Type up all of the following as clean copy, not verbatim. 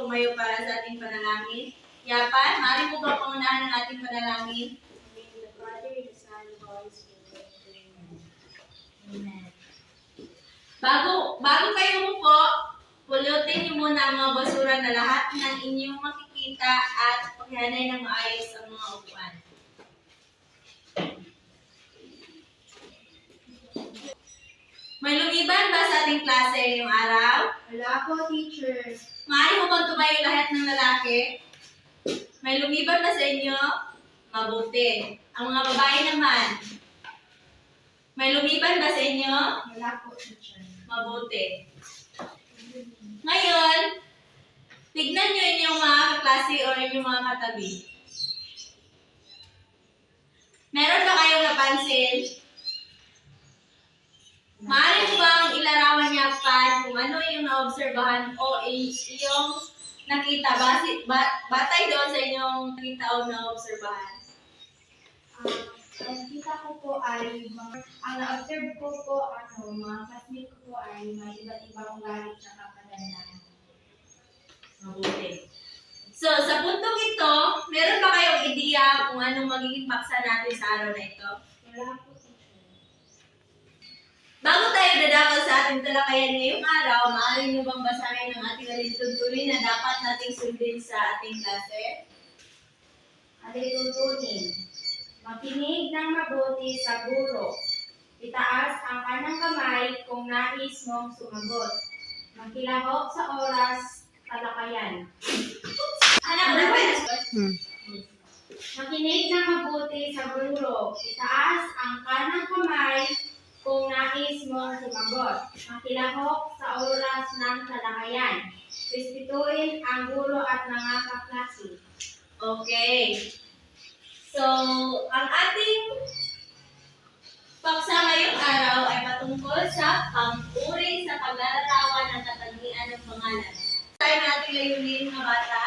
tumayo para sa ating panalangin. Yapan, maaari mo ba pangunahan ang ating panalangin? The Father, the Son, and the Holy Spirit. Amen. Bago kayo umupo, pulutin niyo muna ang mga basura na lahat ng inyong makikita at paghanay ng maayos ang mga upuan. May lumiban ba sa ating klase ngayong araw? Wala po, teacher. Maaari mo bang tumayo lahat ng lalaki? May lumiban ba sa inyo? Mabuti. Ang mga babae naman? May lumiban ba sa inyo? Wala po, teacher. Mabuti. Ngayon, tignan nyo inyong mga kaklase o inyong mga katabi. Meron ba kayong napansin? Maaari mo bang ilarawan niya pa kung ano yung naobserbahan o iyong nakita batay doon sa inyong nakita o naobserbahan? Ang nakita ko po ay, ang na-observe ko po, mga classmate ko po ay may iba't ibang ugali at kapadandahan. Mabuti. So, sa puntong ito, meron ba kayong ideya kung anong magiging paksa natin sa araw na ito? Wala po, teacher. Bago tayo dadako sa ating talakayan ngayong araw, maaari nyo bang basahin ang ating alituntunin na dapat nating sundin sa ating klase? Alituntunin. Makinig ng mabuti sa guro. Itaas ang kanang kamay kung nais mong sumagot. Magkilahok sa oras talakayan. Anak na Makinig ng mabuti sa guro. Itaas ang kanang kamay kung nais mong sumagot. Makilahok sa oras ng talakayan. Respetuhin ang guro at mga kaklase. Okay. So, ang ating paksa ngayong araw ay patungkol sa pang-uri sa paglalarawan ng katangian ng pangalan. Tayo na ating layunin, mga bata.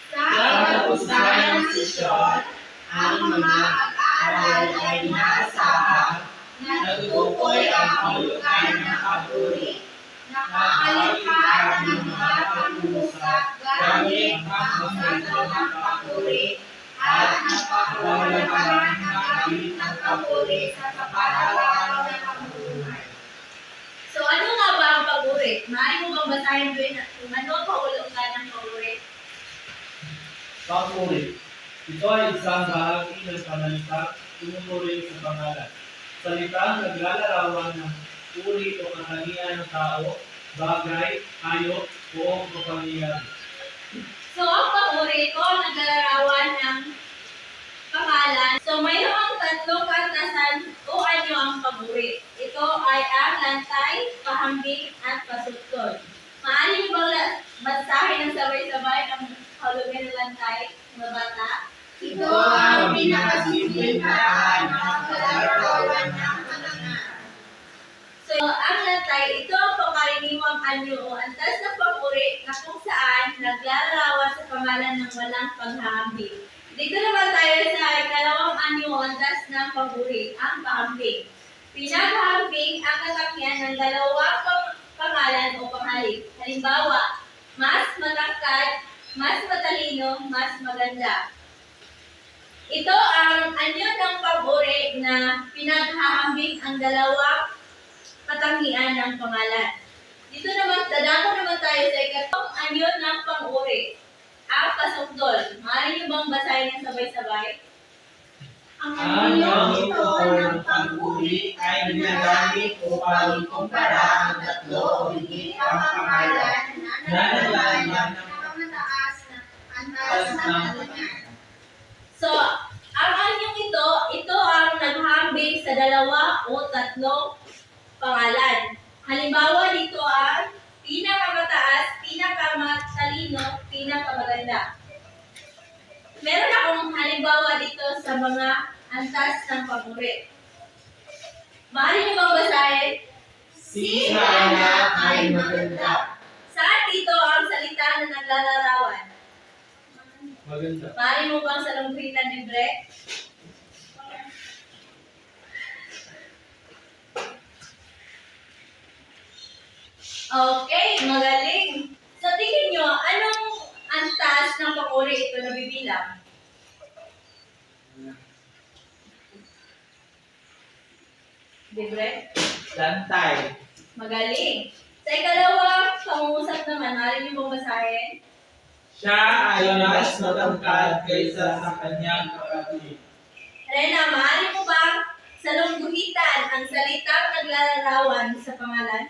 Sa kapustahan ng sesyon, ang mga ag-aaral ay inaasahan na tutukoy ang kahulugan ng papuri, nakakalikha ng mga pangungusap gamit ang masasalang papuri, at napakawalahan ng gamit ng papuri sa kaparawan ng pamumuhay. So, ano nga ba ang pag-uri? Maaari mo bang basahin doon kung ano ang kahulugan ng pag-uri? Papuri. Ito ay isang bahagi ng panalitang tumuturing sa pangalan. Salitang naglalarawan ng uri o katangian ng tao, bagay, hayop, o kapangyarihan. So, ang pag-uri ko, naglalarawan ng pangalan. So, mayroong tatlong kantasan o anyo ang pag-uri. Ito ay ang lantay, pahambing, at pasuktol. Maaari mo bang basahin ng sabay-sabay ang kahulugan ng lantay, mga bata? Ito ang pinakasimpleng paraan ng paglalarawan ng pangalan. So, ang lantay, ito ang pangkaraniwang anyo o antas ng pag-uri na kung saan naglalarawan sa pangalan ng walang paghahambing. Dito naman tayo sa ikalawang anyo o antas ng pag-uri, ang pahambing. Pinaghahambing ang katangian ng dalawang pangalan o panghalik. Halimbawa, mas matangkad, mas matalino, mas maganda. Ito ang anyo ng pag-uri na pinaghahambing ang dalawang katangian ng pangalan. Dito naman, dadako naman tayo sa ikatlong anyo ng pang-uri, ang pasukdol. Maaari niyo bang basahin ng sabay-sabay? Ang Ang ito ng pang-uri ay ginagamit upang ikumpara ang tatlo o higit ang pangalan na naglaman ng pinakamataas na antas ng katangian. So, ang anyong ito ang naghambing sa dalawa o tatlong pangalan. Halimbawa dito ang pinakamataas, pinakamatalino, pinakamaganda. Meron akong halimbawa dito sa mga antas ng pag-uri. Maaari niyo bang basahin? si Hana ay maganda. Saan dito ang salita na naglalarawan? Maganda. Maaari mo bang salungkitan libre? Okay, magaling. Sa tingin nyo, taas ng papuri ito nabibilang? Libre? Lantay. Magaling. Sa ikalawang pangungusap naman, maaari niyo bang basahin? Siya ay mas matangkad kaysa sa kanyang kapatid. Rena, maaari mo bang salungguhitan ang salitang naglalarawan sa pangalan?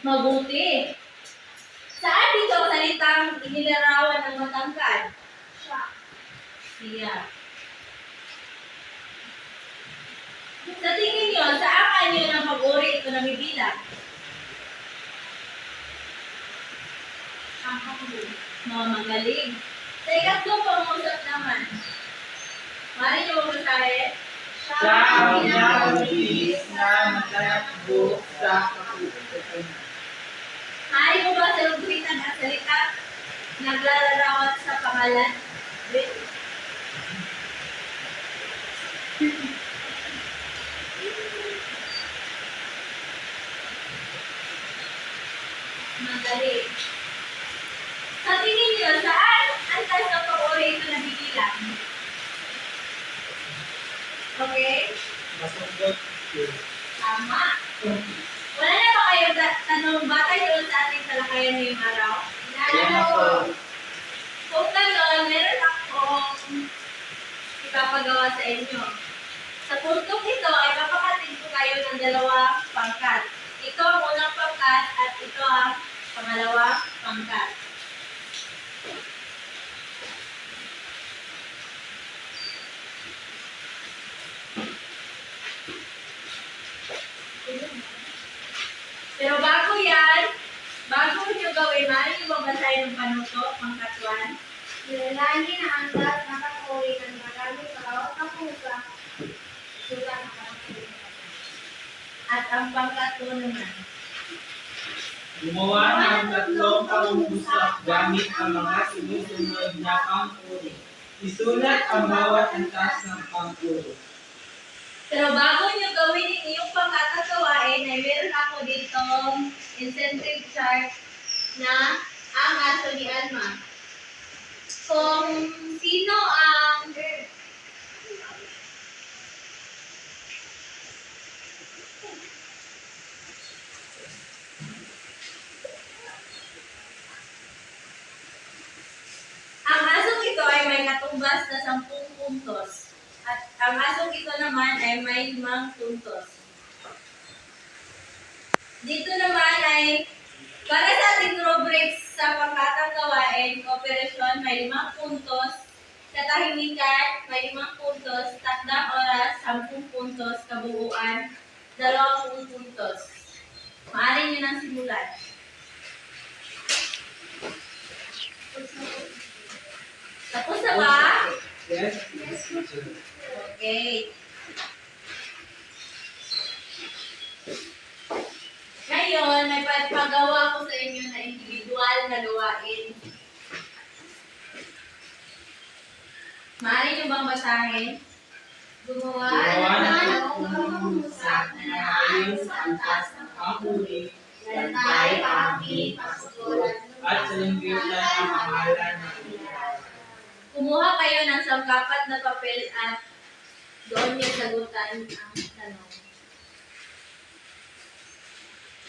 Mabuti. Saan dito ang salitang inilarawan ng matangkad? Siya. Sa tingin niyo, saan kanyo ng pag-uri ito nabibilang? Mga magaling. Sa ikatlong pangusap naman, maaari niyo bang basahin? Siya ang pinakabilis na natakbo sa kapulitan. Maaari mo ba salungguhitan ang salita naglalarawan sa pangalan? Magaling. Sa tingin niyo, saan ang taas ng pag-uri ito nabibilang? Okay? Masugot yun. Tama. Wala na ba kayong tanong batay doon sa ating talakayan ngayong araw? Yan na po. Kung gano'n, meron akong ipapagawa sa inyo. Sa puntong ito ay papakatid ko kayo ng dalawang pangkat. Ito ang unang pangkat at ito ang pangalawang pangkat. Pero bago yan, bago nyo gawin, maaari nyo bang basahin ng panuto, pangkat 1? Nilalangin na ang lahat na kapuri ng marami sa bawat kapusa. Sulat na kapuri. At ang pangkat 2 naman. Gumawa ng tatlong pangungusap gamit ang mga sumusunod na pangpuri. Isulat ang bawat antas ng pangpuri. Pero bago nyo gawin yung iyong pagkakagawain, ay meron ako dito incentive chart na ang aso ni Alma. Kung sino ang asong ito ay may katumbas na 10 puntos. At ang asong ito naman ay may 5 puntos. Dito naman ay para sa ating rubrics sa pangkatang gawain, operasyon may 5 puntos, katahimikan may 5 puntos, takdang oras 10 puntos, kabuuan 20 puntos. Maaari nyo nang simulan. Tapos na ba? Yes? Okay. Ngayon, may paggawa ko sa inyo na individual na gawain. Maaari nyo bang basahin? Gumawa Gumawa ng ng pangungusap na naayos sa antas ng pangpuri, lantay, pangpit, pasulat, at salunggitan ang pangalan ng ilaw. Kumuha kayo ng sangkapat na papel at doon yung sagutan ang tanong.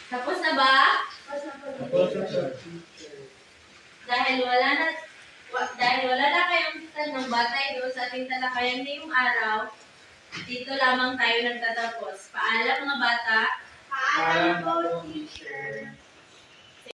Tapos na ba? Dahil wala na kayong tanong batay doon sa ating talakayan ngayong araw, dito lamang tayo nagtatapos. Paalam mga bata. Paalam po, teacher.